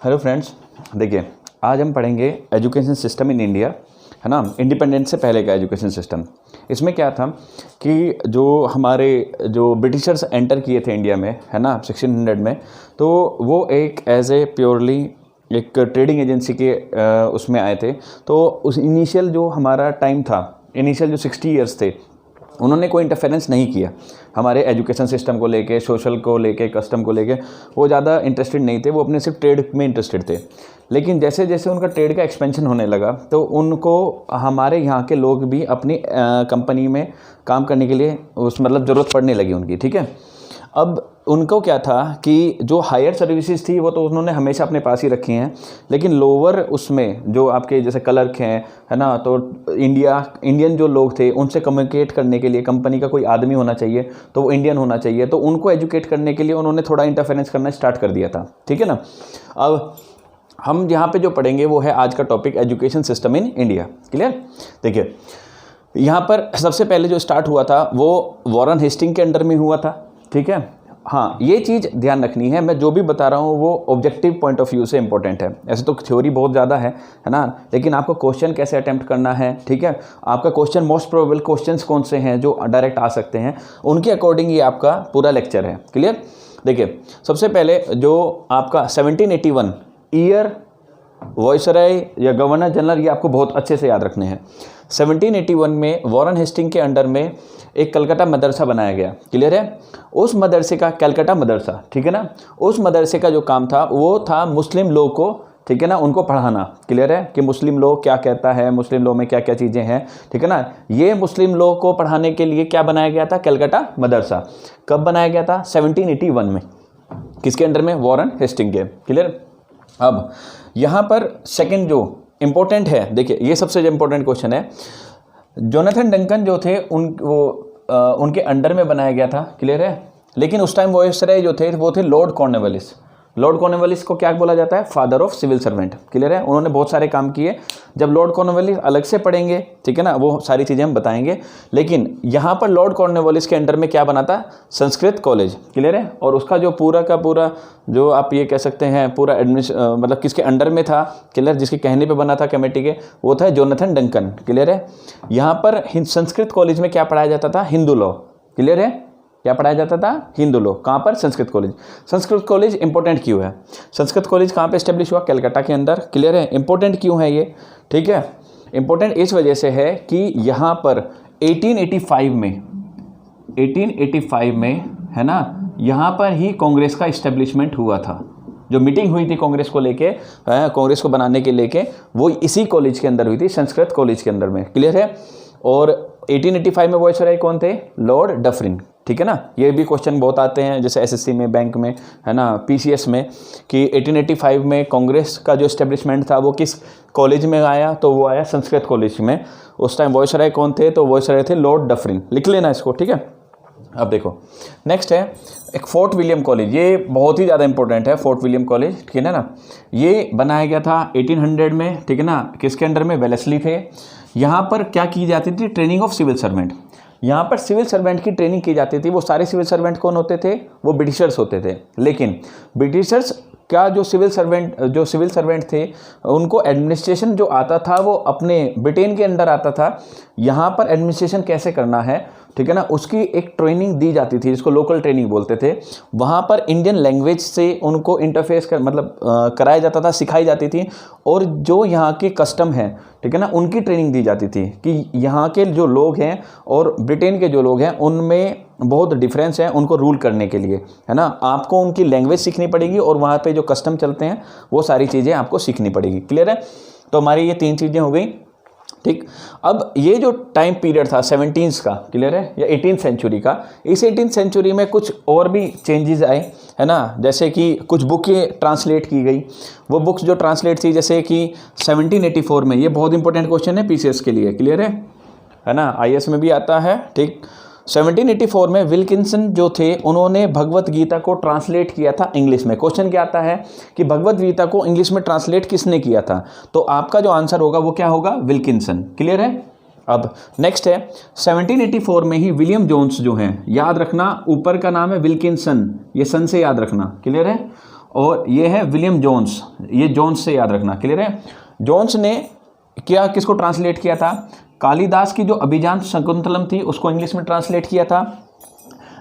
Hello friends, देखिए आज हम पढ़ेंगे एजुकेशन सिस्टम इन इंडिया, है ना। इंडिपेंडेंस से पहले का एजुकेशन सिस्टम। इसमें क्या था कि जो हमारे जो ब्रिटिशर्स एंटर किए थे इंडिया में, है ना, 1600 में, तो वो एक एज ए प्योरली एक ट्रेडिंग एजेंसी के उसमें आए थे। तो उस इनिशियल जो हमारा टाइम था, इनिशियल जो 60 ईयर्स थे, उन्होंने कोई इंटरफेरेंस नहीं किया हमारे एजुकेशन सिस्टम को लेके, सोशल को लेके, कस्टम को लेके। वो ज़्यादा इंटरेस्टेड नहीं थे, वो अपने सिर्फ ट्रेड में इंटरेस्टेड थे। लेकिन जैसे जैसे उनका ट्रेड का एक्सपेंशन होने लगा तो उनको हमारे यहाँ के लोग भी अपनी कंपनी में काम करने के लिए मतलब ज़रूरत पड़ने लगी उनकी, ठीक है। अब उनको क्या था कि जो हायर सर्विसेज थी वो तो उन्होंने हमेशा अपने पास ही रखी हैं, लेकिन लोअर उसमें जो आपके जैसे क्लर्क हैं, है ना, तो इंडियन जो लोग थे उनसे कम्युनिकेट करने के लिए कंपनी का कोई आदमी होना चाहिए, तो वो इंडियन होना चाहिए। तो उनको एजुकेट करने के लिए उन्होंने थोड़ा इंटरफेरेंस करना स्टार्ट कर दिया था, ठीक है ना। अब हम यहाँ पे जो पढ़ेंगे वो है आज का topic, education system in India. Clear. देखिए यहाँ पर सबसे पहले जो स्टार्ट हुआ था वो वॉरेन हेस्टिंग के अंडर में हुआ था, ठीक है। हाँ, ये चीज़ ध्यान रखनी है, मैं जो भी बता रहा हूँ वो ऑब्जेक्टिव पॉइंट ऑफ व्यू से इंपॉर्टेंट है। ऐसे तो थ्योरी बहुत ज़्यादा है ना, लेकिन आपको क्वेश्चन कैसे अटेम्प्ट करना है, ठीक है। आपका क्वेश्चन मोस्ट प्रोबेबल क्वेश्चंस कौन से हैं जो डायरेक्ट आ सकते हैं, उनके अकॉर्डिंग ये आपका पूरा लेक्चर है। क्लियर। देखिए सबसे पहले जो आपका 1781 ईयर वॉइसरॉय या गवर्नर जनरल, ये आपको बहुत अच्छे से याद रखने हैं। 1781 में वॉरेन हेस्टिंग के अंडर में एक कलकत्ता मदरसा बनाया गया। क्लियर है। उस मदरसे का, कलकत्ता मदरसा, ठीक है ना, उस मदरसे का जो काम था वो था मुस्लिम लोग को, ठीक है ना, उनको पढ़ाना। क्लियर है कि मुस्लिम लोग क्या कहता है, मुस्लिम लोग में क्या क्या चीज़ें हैं, ठीक है ना। ये मुस्लिम लोग को पढ़ाने के लिए क्या बनाया गया था, कलकत्ता मदरसा। कब बनाया गया था, 1781 में। किसके अंडर में, वॉरेन हेस्टिंग के। क्लियर। अब यहाँ पर सेकंड जो इम्पोर्टेंट है, देखिए ये सबसे जो इम्पोर्टेंट क्वेश्चन है, जोनाथन डंकन जो थे उनके अंडर में बनाया गया था। क्लियर है। लेकिन उस टाइम वॉइसरॉय जो थे वो थे लॉर्ड कॉर्नवालिस। लॉर्ड कॉर्नवालिस को क्या बोला जाता है, father of civil servant. Clear है। उन्होंने बहुत सारे काम किए। जब लॉर्ड कॉर्नवालिस अलग से पढ़ेंगे, ठीक है ना, वो सारी चीज़ें हम बताएंगे। लेकिन यहाँ पर लॉर्ड कॉर्नवालिस के अंडर में क्या बना था, संस्कृत कॉलेज। क्लियर है। और उसका जो पूरा का पूरा जो आप ये कह सकते हैं पूरा मतलब किसके अंडर में था, क्लियर, जिसके कहने पे बना था कमेटी के, वो था जोनाथन डंकन। क्लियर है। यहाँ पर संस्कृत कॉलेज में क्या पढ़ाया जाता था, हिंदू लॉ। क्लियर है। क्या पढ़ाया जाता था, हिंदू लॉ। कहाँ पर, Sanskrit college. Sanskrit college important क्यों है, संस्कृत कॉलेज कहाँ पे एस्टेब्लिश हुआ, कलकत्ता के अंदर। क्लियर है। इंपॉर्टेंट क्यों है ये, ठीक है। इंपॉर्टेंट इस वजह से है कि यहाँ पर 1885 में, है ना, यहाँ पर ही कांग्रेस का इस्टेब्लिशमेंट हुआ था। जो मीटिंग हुई थी कांग्रेस को लेके, कांग्रेस को बनाने के लेके, वो इसी कॉलेज के अंदर हुई थी, संस्कृत कॉलेज के अंदर में। क्लियर है। और 1885 में वॉइसरॉय कौन थे, लॉर्ड डफरिन। ठीक है ना। ये भी क्वेश्चन बहुत आते हैं जैसे एसएससी में, बैंक में, है ना, पीसीएस में, कि 1885 में कांग्रेस का जो एस्टेब्लिशमेंट था वो किस कॉलेज में आया, तो वो आया संस्कृत कॉलेज में। उस टाइम वॉइसरॉय कौन थे, तो वॉइसरॉय थे लॉर्ड डफरिन। लिख लेना इसको, ठीक है। अब देखो नेक्स्ट है एक फोर्ट विलियम कॉलेज। ये बहुत ही ज़्यादा इंपॉर्टेंट है, फोर्ट विलियम कॉलेज, ठीक है ना। ये बनाया गया था 1800 में, ठीक है ना। किसके अंडर में, वेलेस्ली थे। यहाँ पर क्या की जाती थी, ट्रेनिंग ऑफ सिविल सर्वेंट। यहाँ पर सिविल सर्वेंट की ट्रेनिंग की जाती थी। वो सारे सिविल सर्वेंट कौन होते थे, वो ब्रिटिशर्स होते थे। लेकिन ब्रिटिशर्स का जो सिविल सर्वेंट थे, उनको एडमिनिस्ट्रेशन जो आता था वो अपने ब्रिटेन के अंडर आता था। यहाँ पर एडमिनिस्ट्रेशन कैसे करना है, ठीक है ना, उसकी एक ट्रेनिंग दी जाती थी, जिसको लोकल ट्रेनिंग बोलते थे। वहाँ पर इंडियन लैंग्वेज से उनको इंटरफेस कराया जाता था, सिखाई जाती थी। और जो यहाँ के कस्टम हैं, ठीक है ना, उनकी ट्रेनिंग दी जाती थी कि यहाँ के जो लोग हैं और ब्रिटेन के जो लोग हैं उनमें बहुत डिफरेंस है, उनको रूल करने के लिए, है ना। आपको उनकी लैंग्वेज सीखनी पड़ेगी और वहाँ पे जो कस्टम चलते हैं वो सारी चीज़ें आपको सीखनी पड़ेगी। क्लियर है। तो हमारी ये 3 चीज़ें हो गई, ठीक। अब ये जो टाइम पीरियड था 17th का, क्लियर है, या 18th सेंचुरी का, इस 18th सेंचुरी में कुछ और भी चेंजेस आए, है ना। जैसे कि कुछ बुकें ट्रांसलेट की गई। वो बुक्स जो ट्रांसलेट थी, जैसे कि 1784 में, ये बहुत इंपॉर्टेंट क्वेश्चन है पीसीएस के लिए। क्लियर है ना, आईएएस में भी आता है, ठीक। 1784 में विल्किंसन जो थे उन्होंने भगवत गीता को ट्रांसलेट किया था इंग्लिश में। क्वेश्चन क्या आता है कि भगवत गीता को इंग्लिश में ट्रांसलेट किसने किया था, तो आपका जो आंसर होगा वो क्या होगा, विल्किंसन। क्लियर है। अब नेक्स्ट है 1784 में ही विलियम जोन्स जो हैं, याद रखना ऊपर का नाम है विल्किंसन, ये सन से याद रखना। क्लियर है। और ये है विलियम जोन्स, ये जोन्स से याद रखना, क्लियर है। जोन्स ने क्या किसको ट्रांसलेट किया था? कालिदास की जो अभिज्ञान शकुंतलम थी उसको इंग्लिश में ट्रांसलेट किया था।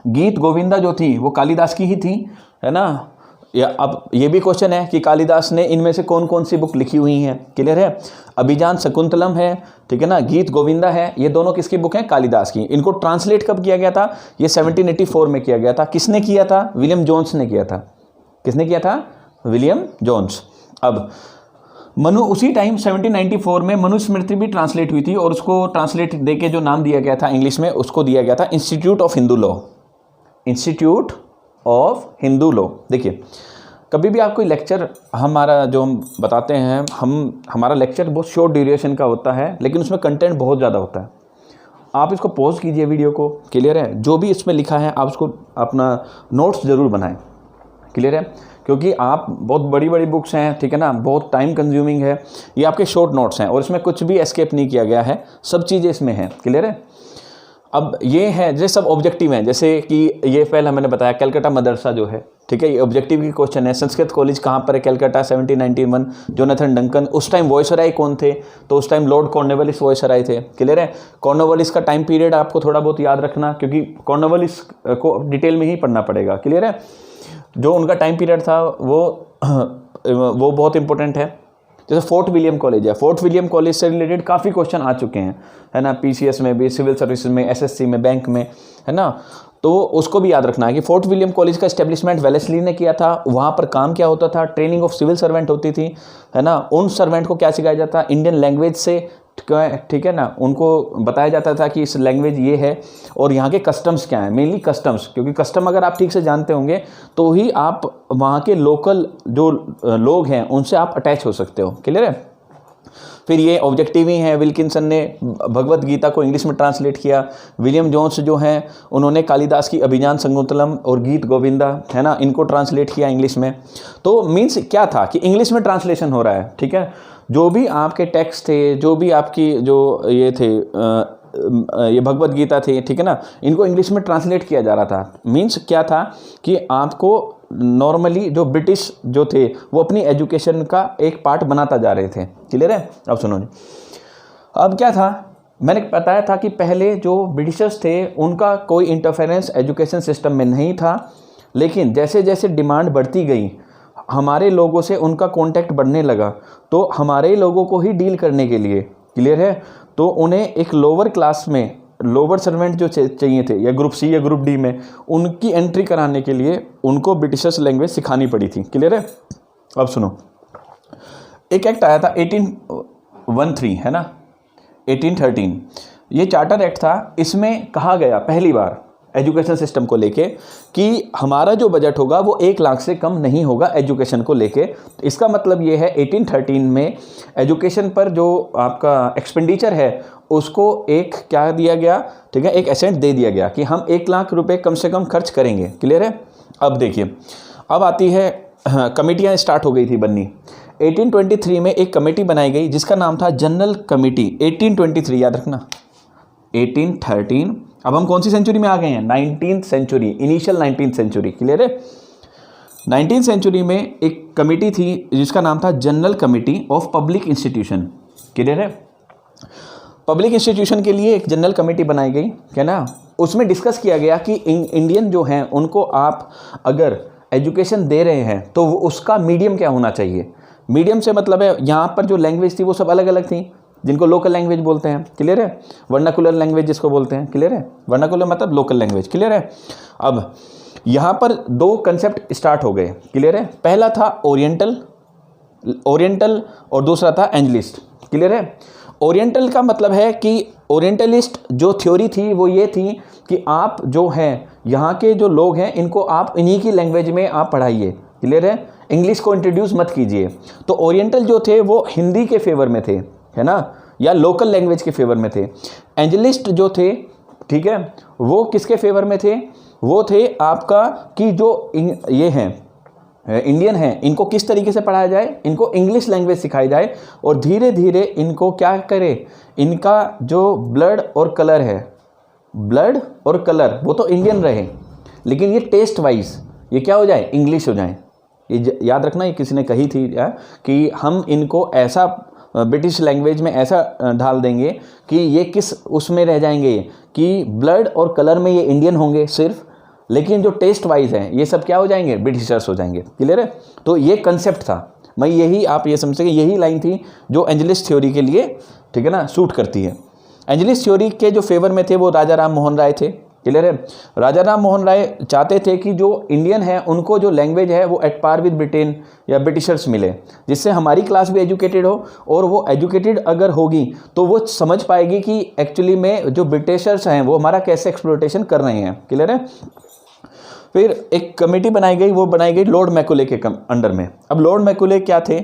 गीत गोविंदा जो थी वो कालिदास की ही थी, है ना। या अब ये भी क्वेश्चन है कि कालिदास ने इनमें से कौन कौन सी बुक लिखी हुई हैं, क्लियर है। अभिज्ञान शकुंतलम है, ठीक है ना, गीत गोविंदा है, ये दोनों किसकी बुक हैं? कालिदास की। इनको ट्रांसलेट कब किया गया था? ये 1784 में किया गया था। किसने किया था? विलियम जोन्स ने किया था। किसने किया था? William Jones. अब उसी टाइम 1794 में मनुस्मृति भी ट्रांसलेट हुई थी और उसको ट्रांसलेट देके जो नाम दिया गया था इंग्लिश में, उसको दिया गया था institute of Hindu law. Institute of Hindu law. देखिए, कभी भी आप कोई लेक्चर हमारा जो हम बताते हैं, हमारा लेक्चर बहुत शॉर्ट ड्यूरेशन का होता है, लेकिन उसमें कंटेंट बहुत ज़्यादा होता है। आप इसको पॉज कीजिए वीडियो को, क्लियर है। जो भी इसमें लिखा है आप उसको अपना नोट्स ज़रूर बनाएं, क्लियर है, क्योंकि आप बहुत बड़ी बड़ी बुक्स हैं, ठीक है ना, बहुत टाइम कंज्यूमिंग है। ये आपके शॉर्ट नोट्स हैं और इसमें कुछ भी एस्केप नहीं किया गया है, सब चीज़ें इसमें हैं, क्लियर है। अब ये है जैसे सब ऑब्जेक्टिव हैं, जैसे कि ये पहला मैंने बताया कलकत्ता मदरसा जो है, ठीक है, ये ऑब्जेक्टिव की क्वेश्चन है। संस्कृत कॉलेज कहाँ पर है? कलकत्ता, 1791। जोनाथन डंकन, उस टाइम वॉयसराय कौन थे? तो उस टाइम लॉर्ड कॉर्नवालिस वॉयसराय थे, क्लियर है। कॉर्नवालिस का टाइम पीरियड आपको थोड़ा बहुत याद रखना, क्योंकि कॉर्नवालिस को डिटेल में ही पढ़ना पड़ेगा, क्लियर है। जो उनका टाइम पीरियड था वो बहुत इंपॉर्टेंट है। जैसे फोर्ट विलियम कॉलेज है, फोर्ट विलियम कॉलेज से रिलेटेड काफ़ी क्वेश्चन आ चुके हैं, है ना, पीसीएस में भी, सिविल सर्विसेज में, एसएससी में, बैंक में, है ना। तो उसको भी याद रखना है कि फोर्ट विलियम कॉलेज का एस्टेब्लिशमेंट वेलेस्ली ने किया था। वहाँ पर काम क्या होता था? ट्रेनिंग ऑफ सिविल सर्वेंट होती थी, है ना। उन सर्वेंट को क्या सिखाया जाता? इंडियन लैंग्वेज से, ठीक है ना, उनको बताया जाता था कि इस लैंग्वेज ये है और यहाँ के कस्टम्स क्या हैं, मेनली कस्टम्स, क्योंकि कस्टम अगर आप ठीक से जानते होंगे तो ही आप वहाँ के लोकल जो लोग हैं उनसे आप अटैच हो सकते हो, क्लियर है। फिर ये ऑब्जेक्टिव ही है। विल्किंसन ने भगवत गीता को इंग्लिश में ट्रांसलेट किया। विलियम जोन्स जो हैं उन्होंने कालिदास की अभिज्ञान शकुंतलम और गीत गोविंदा, है ना, इनको ट्रांसलेट किया इंग्लिश में। तो मीन्स क्या था कि इंग्लिश में ट्रांसलेशन हो रहा है, ठीक है। जो भी आपके टेक्स्ट थे, जो भी आपकी जो ये थे ये भगवत गीता थे, ठीक है ना, इनको इंग्लिश में ट्रांसलेट किया जा रहा था। मीन्स क्या था कि आपको नॉर्मली जो ब्रिटिश जो थे वो अपनी एजुकेशन का एक पार्ट बनाता जा रहे थे, क्लियर है। अब सुनो जी, अब क्या था, मैंने बताया था कि पहले जो ब्रिटिशर्स थे उनका कोई इंटरफेरेंस एजुकेशन सिस्टम में नहीं था, लेकिन जैसे जैसे डिमांड बढ़ती गई, हमारे लोगों से उनका कांटेक्ट बढ़ने लगा, तो हमारे लोगों को ही डील करने के लिए, क्लियर है, तो उन्हें एक लोअर क्लास में लोअर सर्वेंट जो चाहिए थे, या ग्रुप सी या ग्रुप डी में, उनकी एंट्री कराने के लिए उनको ब्रिटिशर्स लैंग्वेज सिखानी पड़ी थी, क्लियर है। अब सुनो, एक एक्ट आया था 1813, है ना, 1813, ये चार्टर एक्ट था। इसमें कहा गया पहली बार एजुकेशन सिस्टम को लेके कि हमारा जो बजट होगा वो 1 लाख से कम नहीं होगा एजुकेशन को लेके। इसका मतलब ये है 1813 में एजुकेशन पर जो आपका एक्सपेंडिचर है उसको एक क्या दिया गया, ठीक है, एक एसेंट दे दिया गया कि हम 1 लाख रुपए कम से कम खर्च करेंगे, क्लियर है। अब देखिए, अब आती है कमेटियाँ स्टार्ट हो गई थी बननी। 1823 में एक कमेटी बनाई गई जिसका नाम था जनरल कमेटी। 1823 याद रखना, 1813। अब हम कौन सी सेंचुरी में आ गए हैं? 19th century, initial 19th century, clear है। 19th सेंचुरी में एक कमेटी थी जिसका नाम था general committee of public institution, clear है। पब्लिक इंस्टीट्यूशन के लिए एक जनरल कमेटी बनाई गई, है ना। उसमें डिस्कस किया गया कि इंडियन जो हैं उनको आप अगर एजुकेशन दे रहे हैं तो उसका मीडियम क्या होना चाहिए। मीडियम से मतलब है यहाँ पर जो लैंग्वेज थी वो सब अलग अलग थी, जिनको लोकल लैंग्वेज बोलते हैं, क्लियर है। वर्नाकुलर लैंग्वेज जिसको बोलते हैं, क्लियर है। वर्नाकुलर मतलब लोकल लैंग्वेज, क्लियर है। अब यहाँ पर 2 कंसेप्ट स्टार्ट हो गए, क्लियर है। पहला था ओरिएंटल और दूसरा था एंजलिस्ट, क्लियर है। ओरिएंटल का मतलब है कि ओरिएंटलिस्ट जो थ्योरी थी वो ये थी कि आप जो हैं यहाँ के जो लोग हैं इनको आप इन्हीं की लैंग्वेज में आप पढ़ाइए, क्लियर है। इंग्लिश को इंट्रोड्यूस मत कीजिए। तो ओरिएंटल जो थे वो हिंदी के फेवर में थे, है ना, या लोकल लैंग्वेज के फेवर में थे। एंजलिस्ट जो थे, ठीक है, वो किसके फेवर में थे? वो थे आपका कि जो ये हैं इंडियन हैं, इनको किस तरीके से पढ़ाया जाए, इनको इंग्लिश लैंग्वेज सिखाई जाए और धीरे धीरे इनको क्या करे, इनका जो ब्लड और कलर है, ब्लड और कलर वो तो इंडियन रहे, लेकिन ये टेस्ट वाइज ये क्या हो जाए, इंग्लिश हो जाए। ये याद रखना, ये किसी ने कही थी कि हम इनको ऐसा ब्रिटिश लैंग्वेज में ऐसा ढाल देंगे कि ये किस उसमें रह जाएंगे कि ब्लड और कलर में ये इंडियन होंगे सिर्फ, लेकिन जो टेस्ट वाइज हैं ये सब क्या हो जाएंगे, ब्रिटिशर्स हो जाएंगे। क्लियर है? तो ये कंसेप्ट था, मैं यही आप ये समझ सके, यही लाइन थी जो एंजलिस थ्योरी के लिए, ठीक है ना, सूट करती है। एंजलिस थ्योरी के जो फेवर में थे वो राजा राम मोहन राय थे। क्लियर है? राजा राम मोहन राय चाहते थे कि जो इंडियन है उनको जो लैंग्वेज है वो एट पार विद ब्रिटेन या ब्रिटिशर्स मिले, जिससे हमारी क्लास भी एजुकेटेड हो, और वो एजुकेटेड अगर होगी तो वो समझ पाएगी कि एक्चुअली में जो ब्रिटिशर्स हैं वो हमारा कैसे एक्सप्लॉयटेशन कर रहे हैं। क्लियर है? फिर एक कमेटी बनाई गई, वो बनाई गई लॉर्ड मैकुले के अंडर में। अब लॉर्ड मैकुले क्या थे?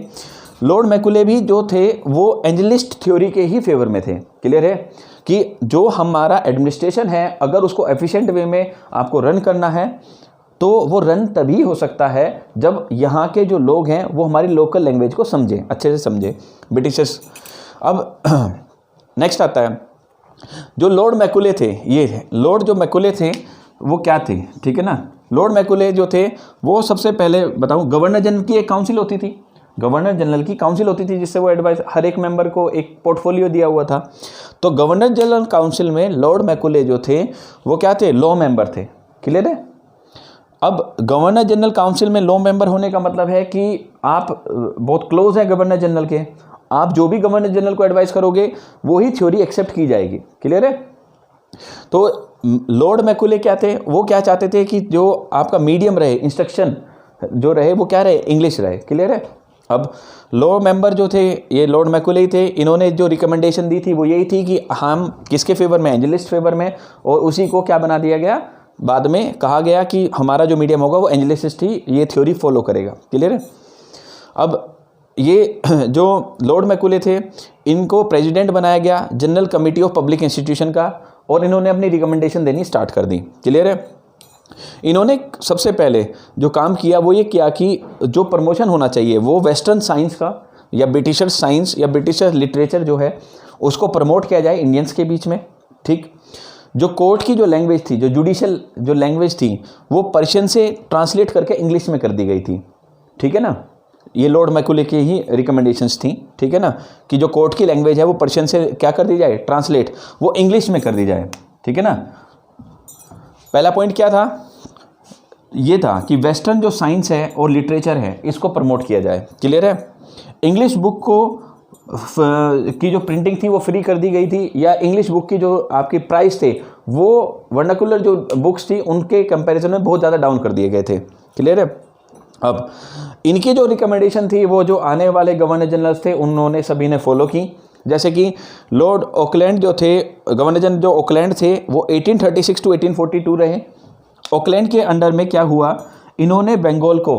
लॉर्ड मैकुले भी जो थे वो एंजलिस्ट थ्योरी के ही फेवर में थे। क्लियर है? कि जो हमारा एडमिनिस्ट्रेशन है अगर उसको एफिशिएंट वे में आपको रन करना है तो वो रन तभी हो सकता है जब यहाँ के जो लोग हैं वो हमारी लोकल लैंग्वेज को समझें, अच्छे से समझें, ब्रिटिशर्स। अब नेक्स्ट आता है जो लॉर्ड मैकुले थे, ये लॉर्ड जो मैकुले थे वो क्या थे, ठीक है ना। लॉर्ड मैकुले जो थे वो सबसे पहले बताऊं, गवर्नर जनरल की एक काउंसिल होती थी, गवर्नर जनरल की काउंसिल होती थी जिससे वो एडवाइस, हर एक मेंबर को एक पोर्टफोलियो दिया हुआ था। तो गवर्नर जनरल काउंसिल में लॉर्ड मैकुले जो थे वो क्या थे, लॉ मेंबर थे। क्लियर है? अब गवर्नर जनरल काउंसिल में लॉ मेंबर होने का मतलब है कि आप बहुत क्लोज हैं गवर्नर जनरल के, आप जो भी गवर्नर जनरल को एडवाइस करोगे वो ही थ्योरी एक्सेप्ट की जाएगी। क्लियर है? तो लॉर्ड मैकुले क्या थे, वो क्या चाहते थे कि जो आपका मीडियम रहे, इंस्ट्रक्शन जो रहे वो क्या रहे, इंग्लिश रहे। क्लियर है? अब लॉ मेंबर जो थे ये लॉर्ड मैकुले ही थे, इन्होंने जो रिकमेंडेशन दी थी वो यही थी कि हम किसके फेवर में, एंजलिस्ट फेवर में, और उसी को क्या बना दिया गया, बाद में कहा गया कि हमारा जो मीडियम होगा वो एंजलिस्ट ही ये थ्योरी फॉलो करेगा। क्लियर है? अब ये जो लॉर्ड मैकुले थे इनको प्रेसिडेंट बनाया गया general committee of public institution का, और इन्होंने अपनी रिकमेंडेशन देनी स्टार्ट कर दी। क्लियर है? इन्होंने सबसे पहले जो काम किया वो ये किया कि जो प्रमोशन होना चाहिए वो वेस्टर्न साइंस का, या ब्रिटिशर साइंस या ब्रिटिशर लिटरेचर जो है उसको प्रमोट किया जाए इंडियंस के बीच में। ठीक, जो कोर्ट की जो लैंग्वेज थी, जो जुडिशियल जो लैंग्वेज थी वो पर्शियन से ट्रांसलेट करके इंग्लिश में कर दी गई थी। ठीक है ना? ये लॉर्ड मैकुले की ही रिकमेंडेशंस थी। ठीक है ना? कि जो कोर्ट की लैंग्वेज है वो पर्शियन से क्या कर दी जाए, ट्रांसलेट, वो इंग्लिश में कर दी जाए। ठीक है ना? पहला पॉइंट क्या था, ये था कि वेस्टर्न जो साइंस है और लिटरेचर है इसको प्रमोट किया जाए। क्लियर है? इंग्लिश बुक को की जो प्रिंटिंग थी वो फ्री कर दी गई थी, या इंग्लिश बुक की जो आपकी प्राइस थे वो वर्नाकुलर जो बुक्स थी उनके कंपैरिजन में बहुत ज़्यादा डाउन कर दिए गए थे। क्लियर है? अब इनकी जो रिकमेंडेशन थी वो जो आने वाले गवर्नर जनरल्स थे उन्होंने सभी ने फॉलो की। जैसे कि लॉर्ड ऑकलैंड जो थे, गवर्नर जनरल जो ऑकलैंड थे वो 1836 टू 1842 रहे। ऑकलैंड के अंडर में क्या हुआ, इन्होंने बंगाल को,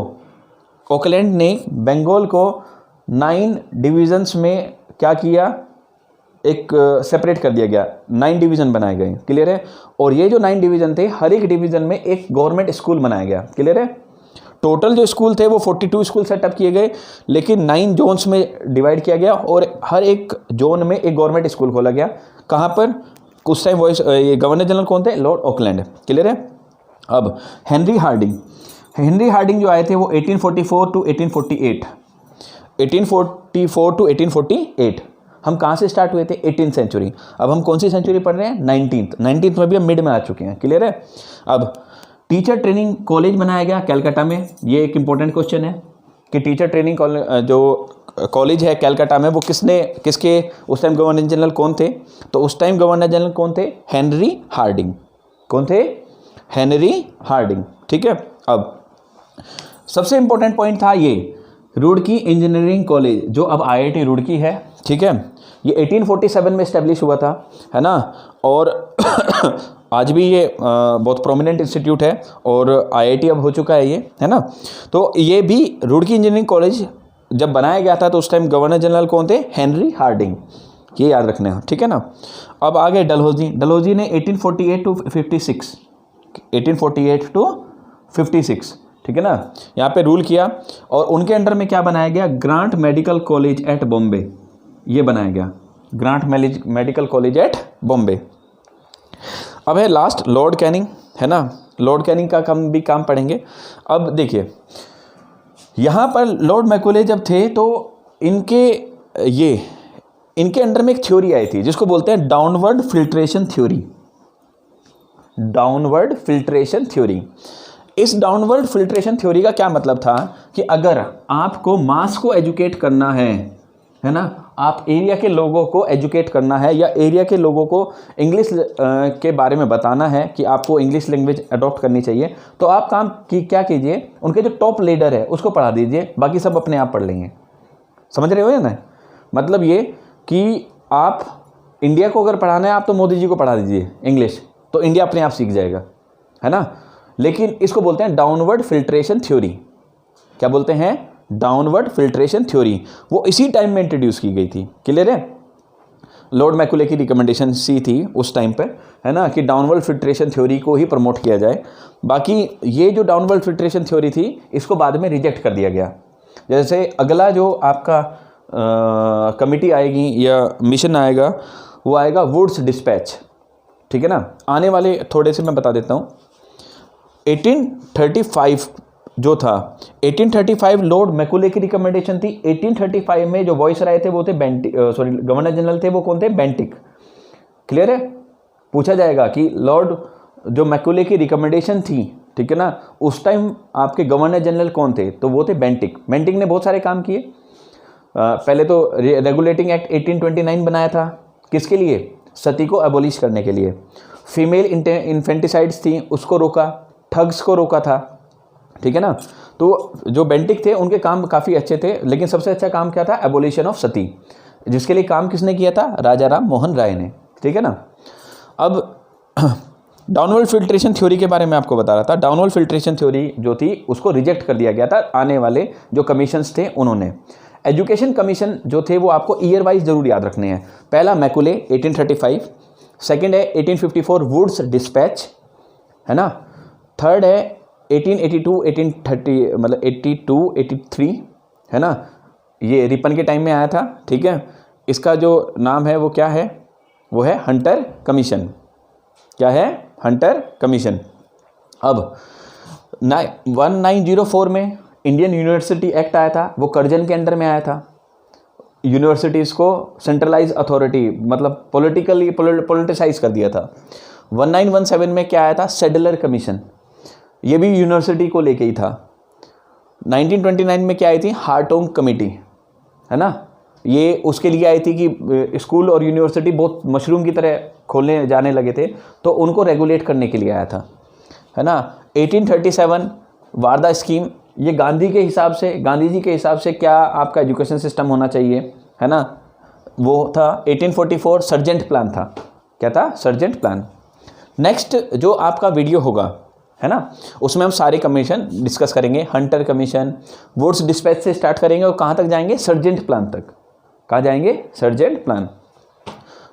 ऑकलैंड ने बंगाल को 9 डिवीजन्स में क्या किया, एक सेपरेट कर दिया गया, 9 डिवीज़न बनाए गए। क्लियर है? और ये जो 9 डिवीज़न थे हर एक डिवीज़न में एक गवर्नमेंट स्कूल बनाया गया। क्लियर है? टोटल जो स्कूल थे वो 42 स्कूल सेटअप किए गए, लेकिन 9 जोन्स में डिवाइड किया गया और हर एक जोन में एक गवर्नमेंट स्कूल खोला गया। कहाँ पर? उस टाइम वॉइस ये गवर्नर जनरल कौन थे, लॉर्ड ऑकलैंड। क्लियर है? अब हेनरी हार्डिंग जो आए थे वो 1844 टू 1848, 1844 टू 1848। हम कहाँ से स्टार्ट हुए थे, 18th सेंचुरी। अब हम कौन सी सेंचुरी पढ़ रहे हैं, 19th में भी हम मिड में आ चुके हैं। क्लियर है? अब टीचर ट्रेनिंग कॉलेज बनाया गया कलकत्ता में। ये एक इंपॉर्टेंट क्वेश्चन है कि टीचर ट्रेनिंग जो कॉलेज है कलकत्ता में वो किसके उस टाइम गवर्नर जनरल कौन थे, तो उस टाइम गवर्नर जनरल कौन थे, हेनरी हार्डिंग। कौन थे, हेनरी हार्डिंग। ठीक है? अब सबसे इंपॉर्टेंट पॉइंट था ये रुड़की इंजीनियरिंग कॉलेज जो अब IIT रुड़की है। ठीक है? ये 1847 में इस्टेब्लिश हुआ था, है ना, और आज भी ये बहुत प्रोमिनेंट इंस्टीट्यूट है और IIT अब हो चुका है ये, है ना। तो ये भी रुड़की इंजीनियरिंग कॉलेज जब बनाया गया था तो उस टाइम गवर्नर जनरल कौन थे, हेनरी हार्डिंग। ये याद रखना है। ठीक है ना? अब आगे डलहौजी ने 1848 टू 56, 1848 टू 56, ठीक है ना, यहाँ पे रूल किया। और उनके अंडर में क्या बनाया गया, grant medical college eight Bombay, ये बनाया गया, grant medical college eight Bombay. अब है लास्ट लॉर्ड कैनिंग, है ना, लॉर्ड कैनिंग का भी काम पढ़ेंगे। अब देखिए यहाँ पर लॉर्ड मैकॉले जब थे तो इनके अंडर में एक थ्योरी आई थी जिसको बोलते हैं downward filtration theory. Downward filtration theory. इस डाउनवर्ड फिल्ट्रेशन थ्योरी का क्या मतलब था कि अगर आपको मास को एजुकेट करना है ना, आप एरिया के लोगों को एजुकेट करना है या एरिया के लोगों को इंग्लिश के बारे में बताना है कि आपको इंग्लिश लैंग्वेज अडॉप्ट करनी चाहिए, तो आप क्या कीजिए, उनके जो टॉप लीडर है उसको पढ़ा दीजिए, बाकी सब अपने आप पढ़ लेंगे। समझ रहे हो या ना? मतलब ये कि आप इंडिया को अगर पढ़ाना है, आप तो मोदी जी को पढ़ा दीजिए इंग्लिश, तो इंडिया अपने आप सीख जाएगा, है ना। लेकिन इसको बोलते हैं डाउनवर्ड फिल्ट्रेशन थ्योरी। क्या बोलते हैं? Downward filtration theory. वो इसी टाइम में इंट्रोड्यूस की गई थी। क्लियर है? लॉर्ड मैकॉले की रिकमेंडेशन सी थी उस टाइम पे, है ना, कि डाउनवर्ड फिल्ट्रेशन थ्योरी को ही प्रमोट किया जाए। बाकी ये जो डाउनवर्ड फिल्ट्रेशन थ्योरी थी इसको बाद में रिजेक्ट कर दिया गया। जैसे अगला जो आपका कमिटी आएगी या मिशन आएगा वो आएगा वुड्स डिस्पैच। ठीक है ना। आने वाले थोड़े से मैं बता देता हूँ। 1835 जो था, 1835 लॉर्ड मैकॉले की रिकमेंडेशन थी। 1835 में जो वॉइस राय थे वो थे गवर्नर जनरल थे, वो कौन थे? बेंटिक। क्लियर है? पूछा जाएगा कि लॉर्ड जो मैकॉले की रिकमेंडेशन थी, ठीक है ना, उस टाइम आपके गवर्नर जनरल कौन थे? तो वो थे बेंटिक। बेंटिक ने बहुत सारे काम किए। पहले तो रेगुलेटिंग एक्ट 1829 बनाया था। किसके लिए? सती को एबोलिश करने के लिए। फीमेल इन्फेंटिसाइड्स थी उसको रोका, ठग्स को रोका था। ठीक है ना। तो जो बेंटिक थे उनके काम काफ़ी अच्छे थे, लेकिन सबसे अच्छा काम क्या था? एबोलिशन ऑफ सती, जिसके लिए काम किसने किया था? राजा राम मोहन राय ने। ठीक है ना। अब डाउनवर्ड फिल्ट्रेशन थ्योरी के बारे में आपको बता रहा था। डाउनवर्ड फिल्ट्रेशन थ्योरी जो थी उसको रिजेक्ट कर दिया गया था आने वाले जो कमीशंस थे उन्होंने। एजुकेशन कमीशन जो थे वो आपको ईयर वाइज जरूर याद रखने हैं। पहला मैकॉले 1835, सेकंड है 1854 वुड्स डिस्पैच, है ना। थर्ड है 1882 1830 मतलब 82 83, है ना, ये रिपन के टाइम में आया था। ठीक है। इसका जो नाम है वो क्या है? वो है हंटर कमीशन। क्या है? Hunter commission. अब 1904 में इंडियन यूनिवर्सिटी एक्ट आया था, वो कर्जन के अंडर में आया था। यूनिवर्सिटीज़ को सेंट्रलाइज अथॉरिटी मतलब पॉलिटिसाइज कर दिया था। 1917 में क्या आया था? सेडलर कमीशन, ये भी यूनिवर्सिटी को लेके ही था। 1929 में क्या आई थी? हार्टोंग कमेटी, है ना, ये उसके लिए आई थी कि स्कूल और यूनिवर्सिटी बहुत मशरूम की तरह खोलने जाने लगे थे, तो उनको रेगुलेट करने के लिए आया था, है ना। 1837 वारदा स्कीम, ये गांधी जी के हिसाब से क्या आपका एजुकेशन सिस्टम होना चाहिए, है ना, वो था। 1844 सर्जेंट प्लान था। क्या था? Sergeant plan. नेक्स्ट जो आपका वीडियो होगा, है ना, उसमें हम सारे कमीशन डिस्कस करेंगे। हंटर कमीशन, वुड्स डिस्पैच से स्टार्ट करेंगे और कहाँ तक जाएंगे? सर्जेंट प्लान तक। कहाँ जाएंगे? Sergeant plan.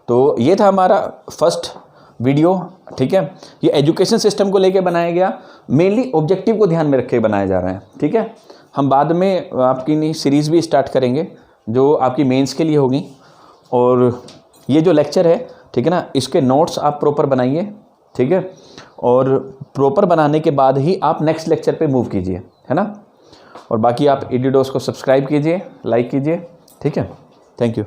तो ये था हमारा फर्स्ट वीडियो। ठीक है। ये एजुकेशन सिस्टम को लेके बनाया गया, मेनली ऑब्जेक्टिव को ध्यान में रख के बनाया जा रहा है। ठीक है। हम बाद में आपकी नई सीरीज़ भी स्टार्ट करेंगे जो आपकी मेंस के लिए होगी। और ये जो लेक्चर है, ठीक है ना, इसके नोट्स आप प्रॉपर बनाइए। ठीक है। और प्रॉपर बनाने के बाद ही आप नेक्स्ट लेक्चर पे मूव कीजिए, है ना। और बाकी आप एडिडोस को सब्सक्राइब कीजिए, लाइक कीजिए। ठीक है। Thank you.